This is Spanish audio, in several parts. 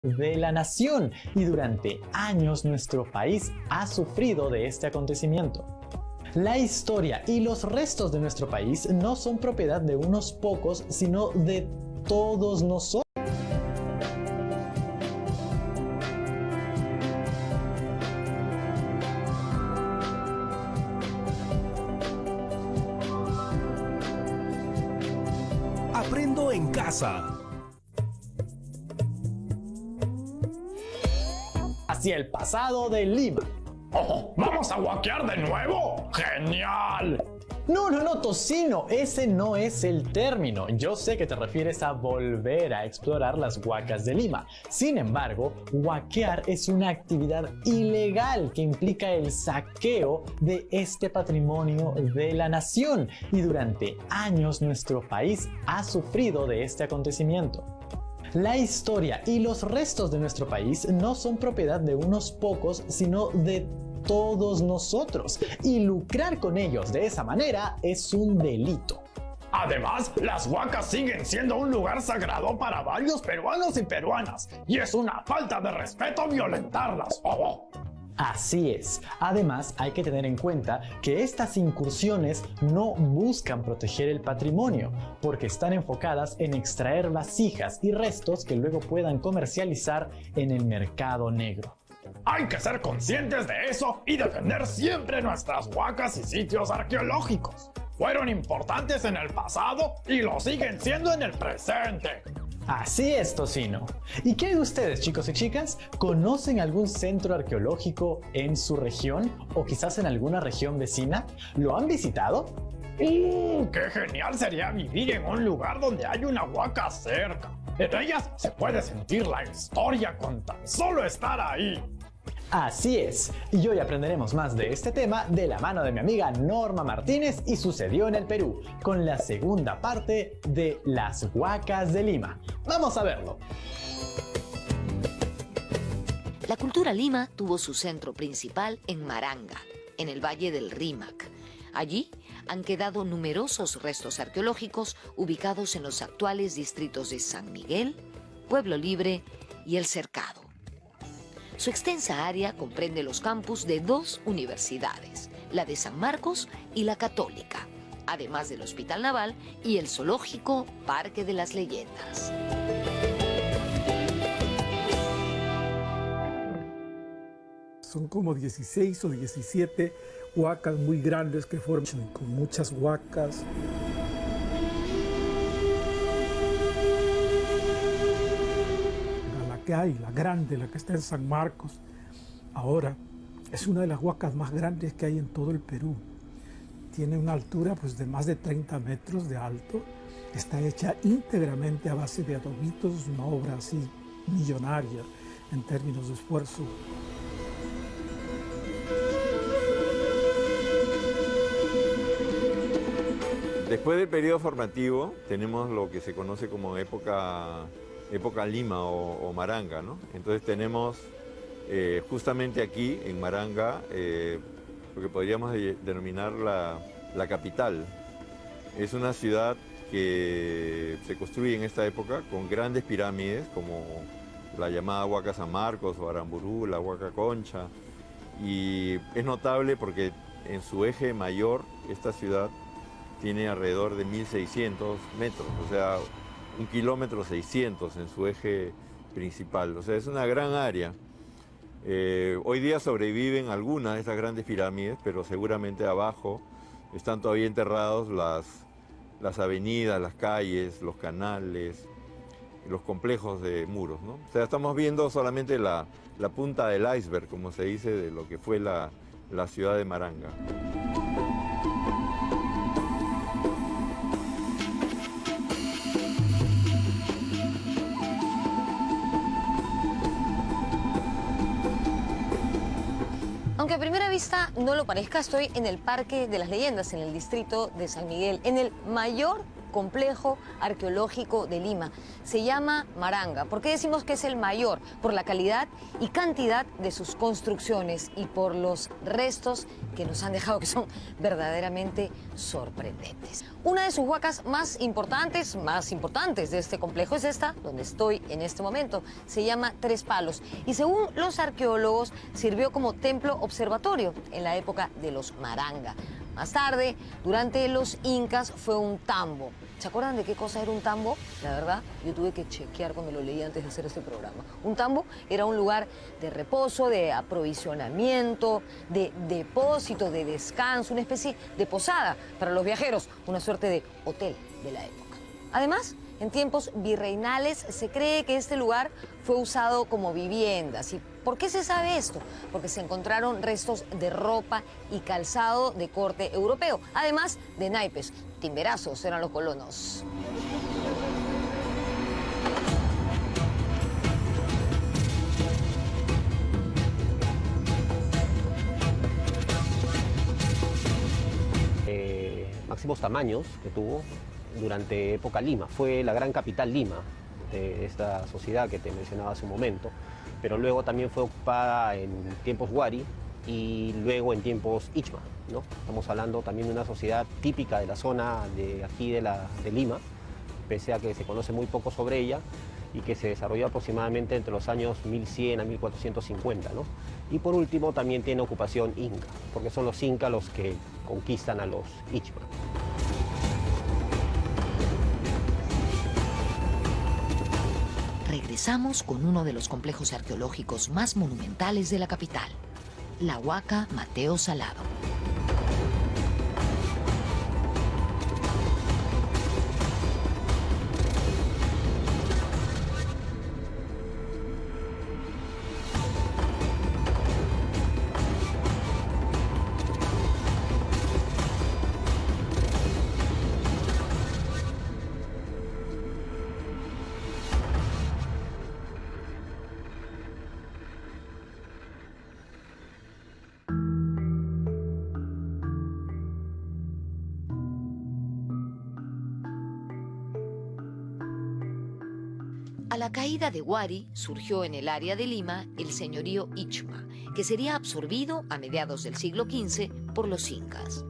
de la nación y durante años nuestro país ha sufrido de este acontecimiento. La historia y los restos de nuestro país no son propiedad de unos pocos, sino de todos nosotros. Aprendo en casa. Hacia el pasado de Lima. ¡Oh! ¿Vamos a guaquear de nuevo? ¡Genial! No, Tocino, ese no es el término. Yo sé que te refieres a volver a explorar las huacas de Lima. Sin embargo, huaquear es una actividad ilegal que implica el saqueo de este patrimonio de la nación y durante años nuestro país ha sufrido de este acontecimiento. La historia y los restos de nuestro país no son propiedad de unos pocos, sino de todos nosotros, y lucrar con ellos de esa manera es un delito. Además, las huacas siguen siendo un lugar sagrado para varios peruanos y peruanas, y es una falta de respeto violentarlas. ¡Oh! Así es. Además, hay que tener en cuenta que estas incursiones no buscan proteger el patrimonio, porque están enfocadas en extraer vasijas y restos que luego puedan comercializar en el mercado negro. Hay que ser conscientes de eso y defender siempre nuestras huacas y sitios arqueológicos. Fueron importantes en el pasado y lo siguen siendo en el presente. Así es, Tocino. ¿Y qué de ustedes, chicos y chicas? ¿Conocen algún centro arqueológico en su región o quizás en alguna región vecina? ¿Lo han visitado? ¡Qué genial sería vivir en un lugar donde hay una huaca cerca! En ellas se puede sentir la historia con tan solo estar ahí. Así es, y hoy aprenderemos más de este tema de la mano de mi amiga Norma Martínez y Sucedió en el Perú, con la segunda parte de las huacas de Lima. ¡Vamos a verlo! La cultura Lima tuvo su centro principal en Maranga, en el Valle del Rímac. Allí han quedado numerosos restos arqueológicos ubicados en los actuales distritos de San Miguel, Pueblo Libre y El Cercado. Su extensa área comprende los campus de 2 universidades, la de San Marcos y la Católica, además del Hospital Naval y el zoológico Parque de las Leyendas. Son como 16 o 17 huacas muy grandes que forman con muchas huacas. La que hay, la grande, la que está en San Marcos, ahora es una de las huacas más grandes que hay en todo el Perú. Tiene una altura pues, de más de 30 metros de alto. Está hecha íntegramente a base de adobitos, es una obra así millonaria en términos de esfuerzo. Después del periodo formativo tenemos lo que se conoce como época Lima o Maranga, ¿no? Entonces tenemos justamente aquí en Maranga lo que podríamos denominar la capital. Es una ciudad que se construye en esta época con grandes pirámides como la llamada Huaca San Marcos o Aramburú, la Huaca Concha, y es notable porque en su eje mayor esta ciudad tiene alrededor de 1.600 metros, o sea, 1,600 kilómetros en su eje principal. O sea, es una gran área. Hoy día sobreviven algunas de estas grandes pirámides, pero seguramente abajo están todavía enterrados las avenidas, las calles, los canales, los complejos de muros, ¿no? O sea, estamos viendo solamente la punta del iceberg, como se dice, de lo que fue la ciudad de Maranga. Aunque a primera vista no lo parezca, estoy en el Parque de las Leyendas, en el distrito de San Miguel, en el mayor complejo arqueológico de Lima. Se llama Maranga. ¿Por qué decimos que es el mayor? Por la calidad y cantidad de sus construcciones y por los restos que nos han dejado, que son verdaderamente sorprendentes. Una de sus huacas más importantes de este complejo es esta, donde estoy en este momento. Se llama Tres Palos y según los arqueólogos sirvió como templo observatorio en la época de los Maranga. Más tarde, durante los incas, fue un tambo. ¿Se acuerdan de qué cosa era un tambo? La verdad, yo tuve que chequear cuando lo leí antes de hacer este programa. Un tambo era un lugar de reposo, de aprovisionamiento, de depósito, de descanso, una especie de posada para los viajeros, una suerte de hotel de la época. Además, en tiempos virreinales se cree que este lugar fue usado como viviendas. ¿Y por qué se sabe esto? Porque se encontraron restos de ropa y calzado de corte europeo, además de naipes. Timberazos eran los colonos. Máximos tamaños que tuvo durante época Lima. Fue la gran capital Lima de esta sociedad que te mencionaba hace un momento, pero luego también fue ocupada en tiempos Huari y luego en tiempos Ichma, ¿no? Estamos hablando también de una sociedad típica de la zona de aquí de Lima, pese a que se conoce muy poco sobre ella y que se desarrolló aproximadamente entre los años 1100 a 1450, ¿no? Y por último también tiene ocupación inca, porque son los incas los que conquistan a los Ichma. Regresamos con uno de los complejos arqueológicos más monumentales de la capital, la Huaca Mateo Salado. A la caída de Huari surgió en el área de Lima el señorío Ichma, que sería absorbido a mediados del siglo XV por los incas.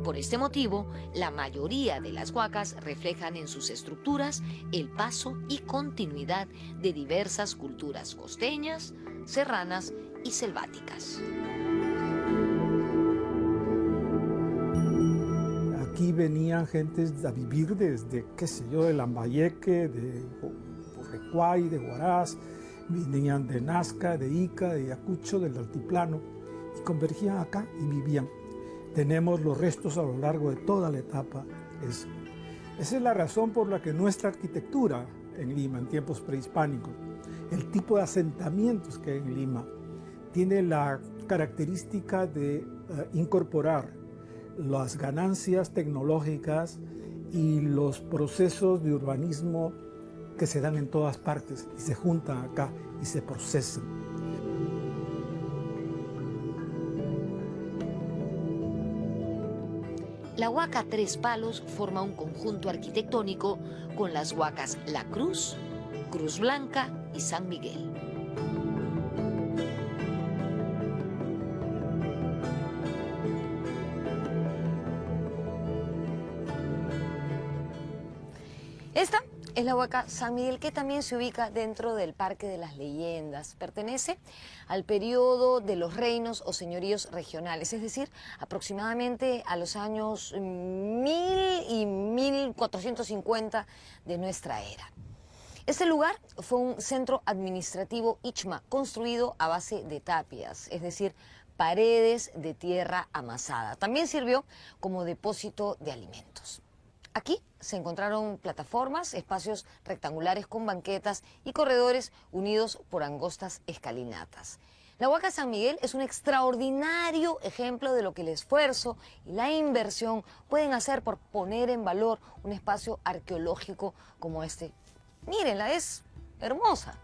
Por este motivo, la mayoría de las huacas reflejan en sus estructuras el paso y continuidad de diversas culturas costeñas, serranas y selváticas. Aquí venían gentes a vivir desde, qué sé yo, de Lambayeque, de Recuay, de Huaraz, venían de Nazca, de Ica, de Ayacucho, del altiplano, y convergían acá y vivían. Tenemos los restos a lo largo de toda la etapa. Esa es la razón por la que nuestra arquitectura en Lima, en tiempos prehispánicos, el tipo de asentamientos que hay en Lima, tiene la característica de incorporar las ganancias tecnológicas y los procesos de urbanismo que se dan en todas partes y se juntan acá y se procesan. La Huaca Tres Palos forma un conjunto arquitectónico con las huacas La Cruz, Cruz Blanca y San Miguel. Esta es la Huaca San Miguel, que también se ubica dentro del Parque de las Leyendas. Pertenece al periodo de los reinos o señoríos regionales, es decir, aproximadamente a los años 1000 y 1450 de nuestra era. Este lugar fue un centro administrativo Ichma, construido a base de tapias, es decir, paredes de tierra amasada. También sirvió como depósito de alimentos. Aquí se encontraron plataformas, espacios rectangulares con banquetas y corredores unidos por angostas escalinatas. La Huaca San Miguel es un extraordinario ejemplo de lo que el esfuerzo y la inversión pueden hacer por poner en valor un espacio arqueológico como este. Mírenla, es hermosa.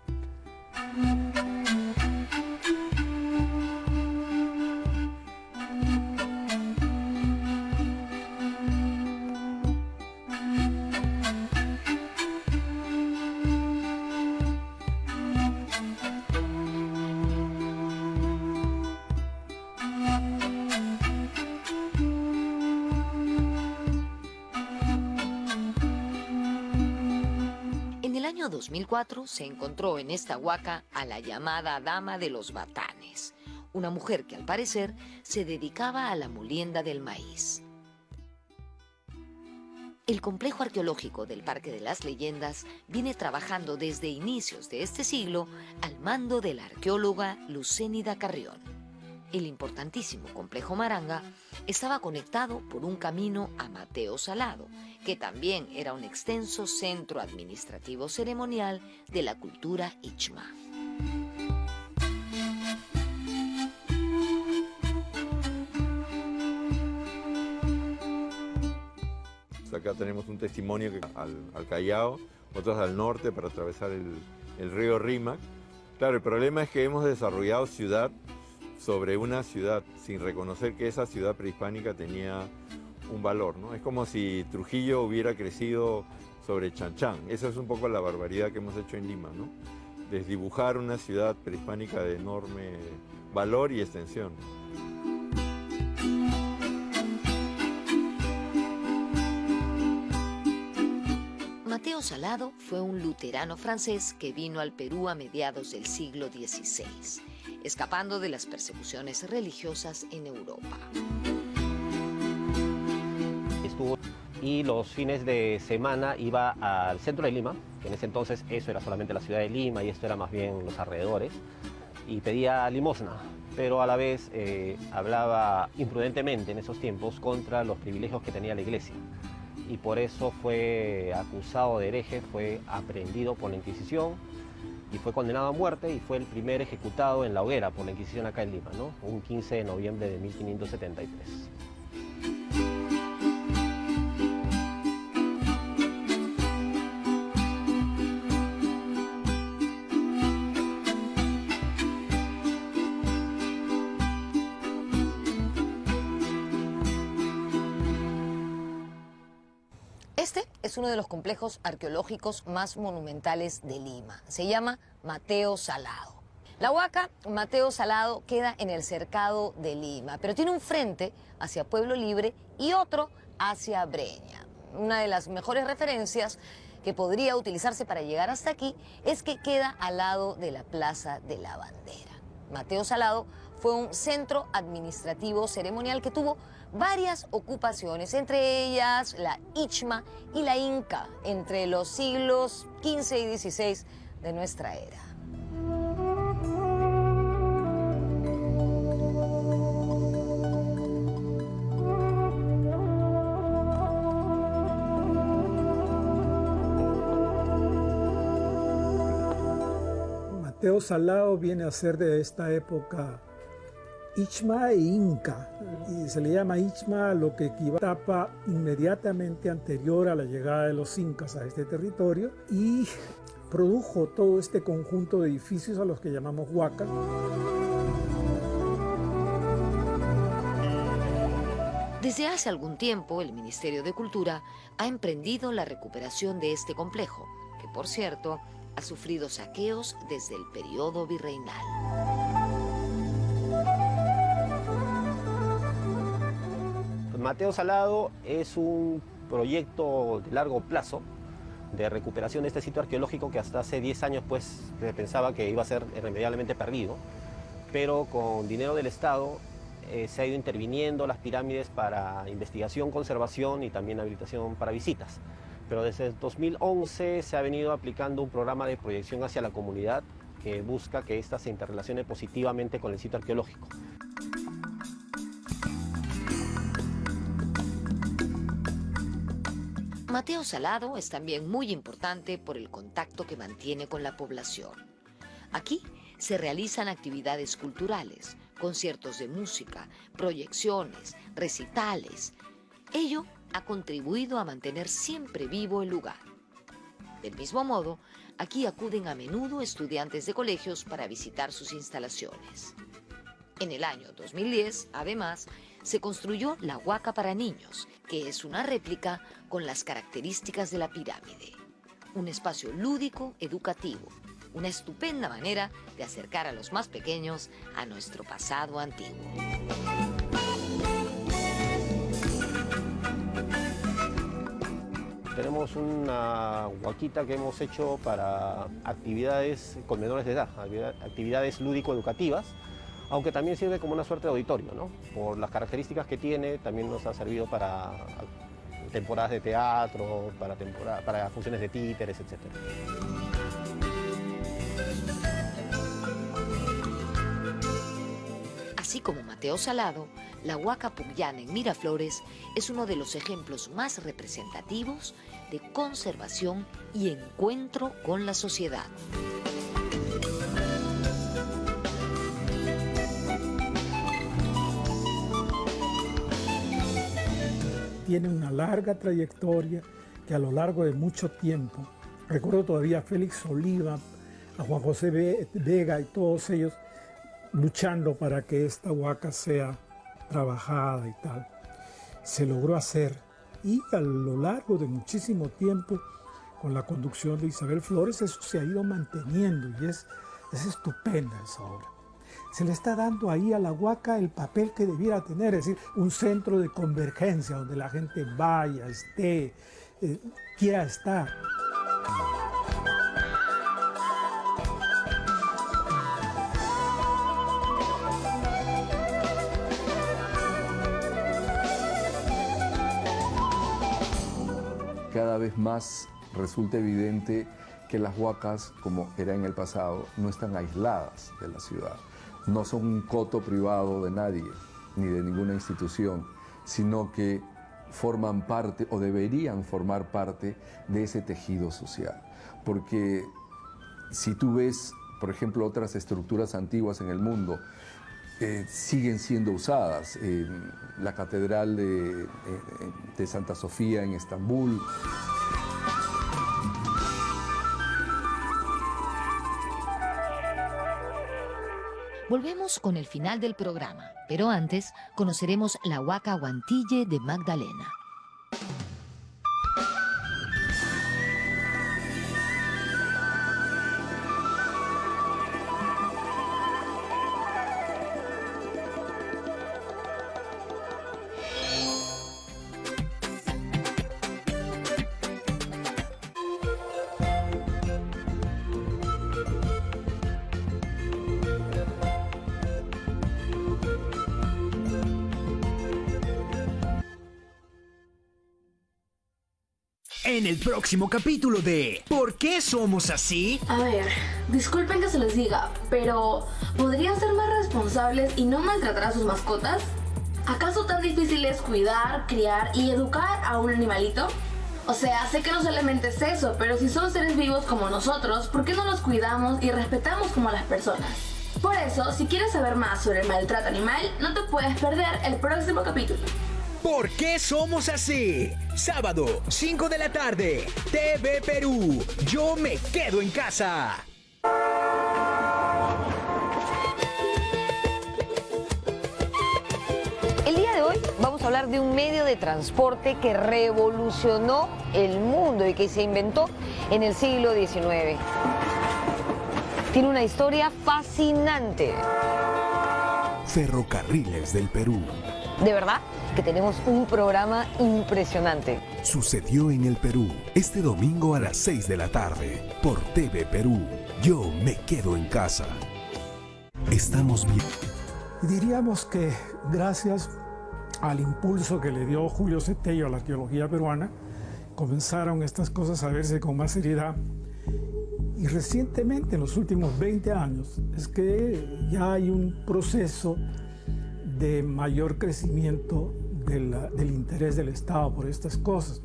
2004 se encontró en esta huaca a la llamada Dama de los Batanes, una mujer que al parecer se dedicaba a la molienda del maíz. El complejo arqueológico del Parque de las Leyendas viene trabajando desde inicios de este siglo al mando de la arqueóloga Lucénida Carrión. El importantísimo complejo Maranga estaba conectado por un camino a Mateo Salado, que también era un extenso centro administrativo ceremonial de la cultura Ichma. Acá tenemos un testimonio al Callao, otros al norte para atravesar el río Rímac. Claro, el problema es que hemos desarrollado ciudad sobre una ciudad sin reconocer que esa ciudad prehispánica tenía un valor, ¿no? Es como si Trujillo hubiera crecido sobre Chanchán. Esa es un poco la barbaridad que hemos hecho en Lima, ¿no? Desdibujar una ciudad prehispánica de enorme valor y extensión. Mateo Salado fue un luterano francés que vino al Perú a mediados del siglo XVI, escapando de las persecuciones religiosas en Europa. Y los fines de semana iba al centro de Lima, que en ese entonces eso era solamente la ciudad de Lima y esto era más bien los alrededores, y pedía limosna, pero a la vez hablaba imprudentemente en esos tiempos contra los privilegios que tenía la iglesia. Y por eso fue acusado de hereje, fue aprehendido por la Inquisición y fue condenado a muerte y fue el primer ejecutado en la hoguera por la Inquisición acá en Lima, ¿no? Un 15 de noviembre de 1573. Este es uno de los complejos arqueológicos más monumentales de Lima. Se llama Mateo Salado. La huaca Mateo Salado queda en el cercado de Lima, pero tiene un frente hacia Pueblo Libre y otro hacia Breña. Una de las mejores referencias que podría utilizarse para llegar hasta aquí es que queda al lado de la Plaza de la Bandera. Mateo Salado fue un centro administrativo ceremonial que tuvo varias ocupaciones, entre ellas la Ichma y la Inca, entre los siglos XV y XVI de nuestra era. Mateo Salado viene a ser de esta época Ichma e Inca, y se le llama Ichma a lo que equivale a la etapa inmediatamente anterior a la llegada de los incas a este territorio y produjo todo este conjunto de edificios a los que llamamos huacas. Desde hace algún tiempo, el Ministerio de Cultura ha emprendido la recuperación de este complejo, que por cierto ha sufrido saqueos desde el periodo virreinal. Mateo Salado es un proyecto de largo plazo de recuperación de este sitio arqueológico que hasta hace 10 años pues se pensaba que iba a ser irremediablemente perdido, pero con dinero del Estado se ha ido interviniendo las pirámides para investigación, conservación y también habilitación para visitas. Pero desde el 2011 se ha venido aplicando un programa de proyección hacia la comunidad que busca que ésta se interrelacione positivamente con el sitio arqueológico. Mateo Salado es también muy importante por el contacto que mantiene con la población. Aquí se realizan actividades culturales, conciertos de música, proyecciones, recitales. Ello ha contribuido a mantener siempre vivo el lugar. Del mismo modo, aquí acuden a menudo estudiantes de colegios para visitar sus instalaciones. En el año 2010, además, se construyó la huaca para niños, que es una réplica con las características de la pirámide. Un espacio lúdico, educativo, una estupenda manera de acercar a los más pequeños a nuestro pasado antiguo. Tenemos una huaquita que hemos hecho para actividades con menores de edad, actividades lúdico-educativas, aunque también sirve como una suerte de auditorio, ¿no? Por las características que tiene, también nos ha servido para temporadas de teatro, para funciones de títeres, etc. Así como Mateo Salado, la Huaca Pucllana en Miraflores es uno de los ejemplos más representativos de conservación y encuentro con la sociedad. Tiene una larga trayectoria que a lo largo de mucho tiempo, recuerdo todavía a Félix Oliva, a Juan José Vega y todos ellos luchando para que esta huaca sea trabajada y tal. Se logró hacer y a lo largo de muchísimo tiempo, con la conducción de Isabel Flores, eso se ha ido manteniendo y es estupenda esa obra. Se le está dando ahí a la huaca el papel que debiera tener, es decir, un centro de convergencia donde la gente vaya, esté, quiera estar. Cada vez más resulta evidente que las huacas, como era en el pasado, no están aisladas de la ciudad. No son un coto privado de nadie, ni de ninguna institución, sino que forman parte o deberían formar parte de ese tejido social. Porque si tú ves, por ejemplo, otras estructuras antiguas en el mundo, siguen siendo usadas. La Catedral de Santa Sofía en Estambul. Volvemos con el final del programa, pero antes conoceremos la Huaca Huantille de Magdalena. En el próximo capítulo de ¿Por qué somos así? A ver, disculpen que se les diga, pero ¿podrían ser más responsables y no maltratar a sus mascotas? ¿Acaso tan difícil es cuidar, criar y educar a un animalito? O sea, sé que no solamente es eso, pero si son seres vivos como nosotros, ¿por qué no los cuidamos y respetamos como a las personas? Por eso, si quieres saber más sobre el maltrato animal, no te puedes perder el próximo capítulo. ¿Por qué somos así? Sábado, 5 de la tarde, TV Perú. Yo me quedo en casa. El día de hoy vamos a hablar de un medio de transporte que revolucionó el mundo y que se inventó en el siglo XIX. Tiene una historia fascinante. Ferrocarriles del Perú. De verdad que tenemos un programa impresionante. Sucedió en el Perú, este domingo a las 6 de la tarde, por TV Perú. Yo me quedo en casa. Estamos bien. Diríamos que gracias al impulso que le dio Julio Cetello a la arqueología peruana, comenzaron estas cosas a verse con más seriedad. Y recientemente, en los últimos 20 años, es que ya hay un proceso de mayor crecimiento del interés del Estado por estas cosas.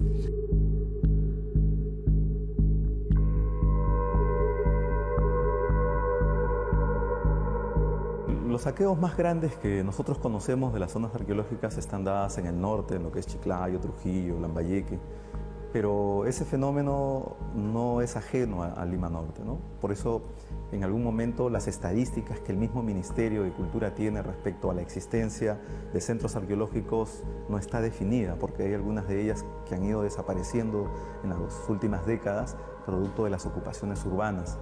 Los saqueos más grandes que nosotros conocemos de las zonas arqueológicas están dadas en el norte, en lo que es Chiclayo, Trujillo, Lambayeque, pero ese fenómeno no es ajeno a Lima Norte, ¿no? Por eso, en algún momento, las estadísticas que el mismo Ministerio de Cultura tiene respecto a la existencia de centros arqueológicos no está definida, porque hay algunas de ellas que han ido desapareciendo en las últimas décadas, producto de las ocupaciones urbanas,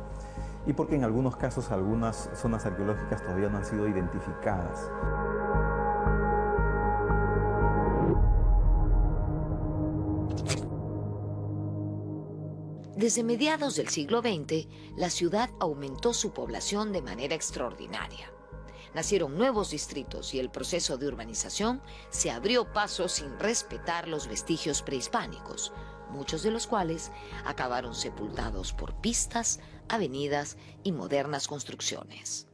y porque en algunos casos algunas zonas arqueológicas todavía no han sido identificadas. Desde mediados del siglo XX, la ciudad aumentó su población de manera extraordinaria. Nacieron nuevos distritos y el proceso de urbanización se abrió paso sin respetar los vestigios prehispánicos, muchos de los cuales acabaron sepultados por pistas, avenidas y modernas construcciones.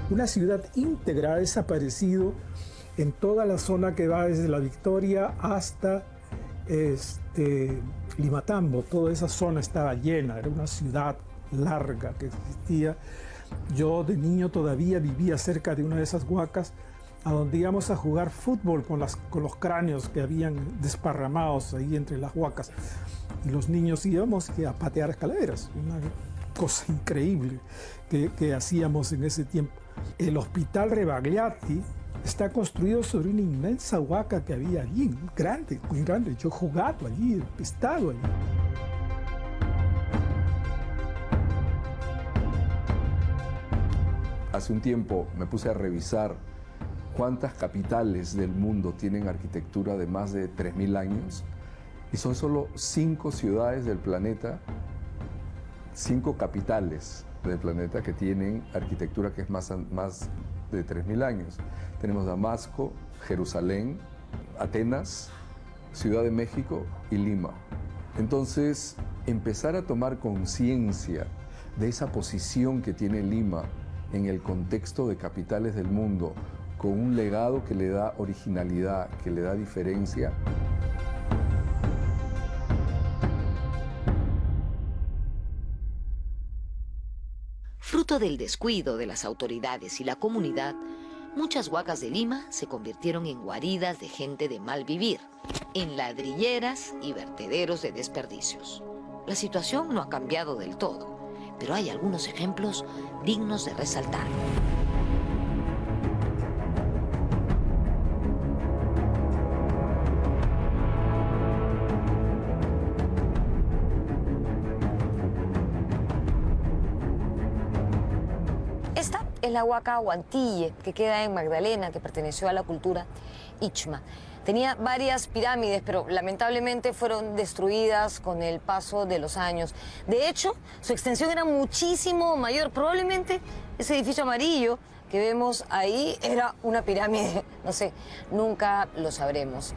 Una ciudad íntegra ha desaparecido en toda la zona que va desde La Victoria hasta Limatambo. Toda esa zona estaba llena, era una ciudad larga que existía. Yo de niño todavía vivía cerca de una de esas huacas a donde íbamos a jugar fútbol con los cráneos que habían desparramados ahí entre las huacas. Y los niños íbamos a patear escaleras, una cosa increíble que hacíamos en ese tiempo. El Hospital Rebagliati está construido sobre una inmensa huaca que había allí, grande, muy grande. Yo he jugado allí, he estado allí. Hace un tiempo me puse a revisar cuántas capitales del mundo tienen arquitectura de más de 3.000 años y son solo 5 ciudades del planeta, 5 capitales del planeta que tienen arquitectura que es más de 3.000 años. Tenemos Damasco, Jerusalén, Atenas, Ciudad de México y Lima. Entonces, empezar a tomar conciencia de esa posición que tiene Lima en el contexto de capitales del mundo, con un legado que le da originalidad, que le da diferencia. Fruto del descuido de las autoridades y la comunidad, muchas huacas de Lima se convirtieron en guaridas de gente de mal vivir, en ladrilleras y vertederos de desperdicios. La situación no ha cambiado del todo, pero hay algunos ejemplos dignos de resaltar. Esta es la huaca Huantille, que queda en Magdalena, que perteneció a la cultura Ichma. Tenía varias pirámides, pero lamentablemente fueron destruidas con el paso de los años. De hecho, su extensión era muchísimo mayor. Probablemente ese edificio amarillo que vemos ahí era una pirámide. No sé, nunca lo sabremos.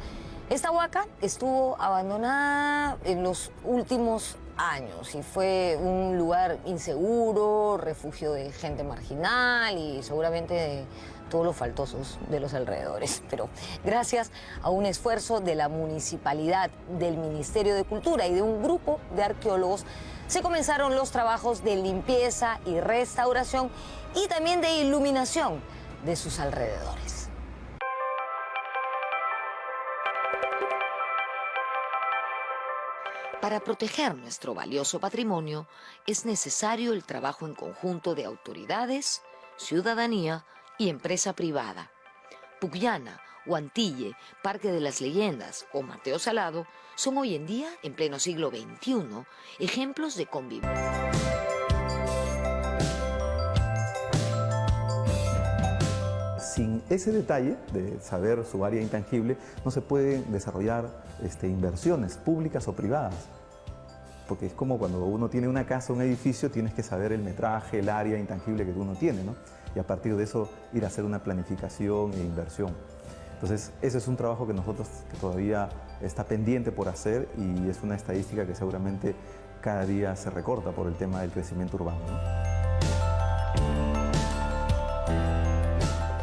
Esta huaca estuvo abandonada en los últimos años y fue un lugar inseguro, refugio de gente marginal y seguramente de todos los faltosos de los alrededores. Pero gracias a un esfuerzo de la municipalidad, del Ministerio de Cultura y de un grupo de arqueólogos, se comenzaron los trabajos de limpieza y restauración y también de iluminación de sus alrededores. Para proteger nuestro valioso patrimonio, es necesario el trabajo en conjunto de autoridades, ciudadanía y empresa privada. Pucllana, Huantille, Parque de las Leyendas o Mateo Salado son hoy en día, en pleno siglo XXI, ejemplos de convivencia. Sin ese detalle de saber su área intangible, no se pueden desarrollar inversiones públicas o privadas. Porque es como cuando uno tiene una casa, un edificio, tienes que saber el metraje, el área intangible que uno tiene, ¿no? Y a partir de eso ir a hacer una planificación e inversión. Entonces, ese es un trabajo que nosotros que todavía está pendiente por hacer y es una estadística que seguramente cada día se recorta por el tema del crecimiento urbano, ¿no?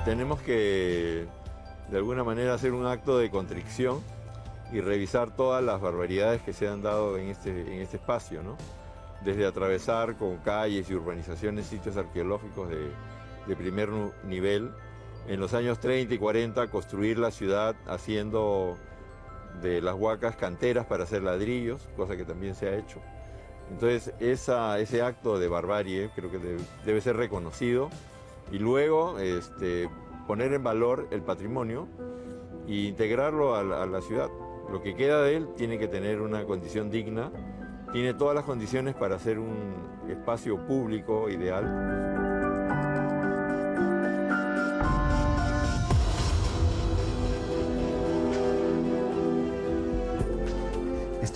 Tenemos que, de alguna manera, hacer un acto de contrición y revisar todas las barbaridades que se han dado en este espacio, ¿no? Desde atravesar con calles y urbanizaciones sitios arqueológicos de primer nivel. En los años 30 y 40 construir la ciudad haciendo de las huacas canteras para hacer ladrillos, cosa que también se ha hecho. Entonces ese acto de barbarie creo que debe ser reconocido y luego poner en valor el patrimonio e integrarlo a la ciudad. Lo que queda de él tiene que tener una condición digna, tiene todas las condiciones para ser un espacio público ideal.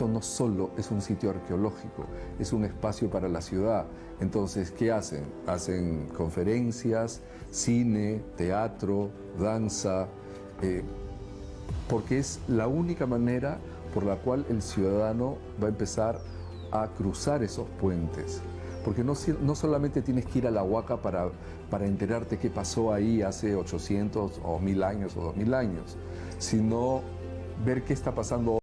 esto no solo es un sitio arqueológico, es un espacio para la ciudad. Entonces, ¿qué hacen? Hacen conferencias, cine, teatro, danza, porque es la única manera por la cual el ciudadano va a empezar a cruzar esos puentes. Porque no solamente tienes que ir a la Huaca para enterarte qué pasó ahí hace 800 o 1000 años o 2000 años, sino ver qué está pasando